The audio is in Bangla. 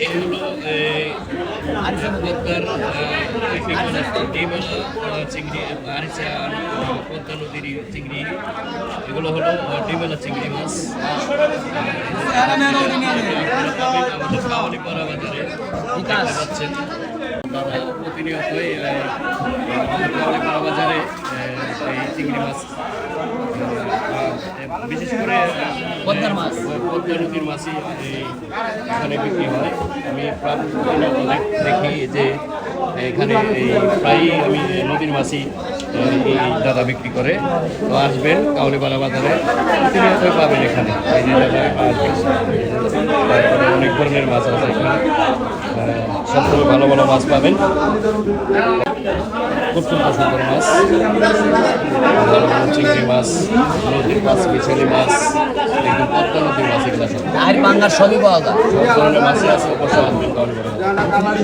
এগুলো পদ্মার চিংড়ি আরিচা পদ্মা নদীর চিংড়ি, এগুলো হলো ডিমেলা চিংড়ি মাছ। আমাদের কাওয়ালিপাড়া বাজারে পাচ্ছেন দাদা প্রতিনিয়তই কাওয়ালিপাড়া বাজারে এই চিংড়ি মাছ, বিশেষ করে পদ্মা নদীর মাছই এখানে বিক্রি হয়। আমি প্রতিনিয়ত দেখি যে এখানে এই প্রায়ই আমি নদীর মাছই এই দাদা বিক্রি করে। তো আসবেন কাওয়ালিপাড়া বাজারে, প্রতিনিয়তই পাবেন এখানে এই যে দাদা আসবেন। তারপরে অনেক ধরনের মাছ আছে এখানে, সবসময় ভালো ভালো মাছ পাবেন, খুব সুন্দর সুন্দর মাছ, চিংড়ি মাছ, নদীর মাছ, মিছালি মাছ, একদম পদ্মা নদীর মাছ, এগুলো সব আর বাংলার সবই পাওয়া যায়। সব ধরনের মাছই আছে, অবশ্যই আসবেন কাওয়ালিপাড়া।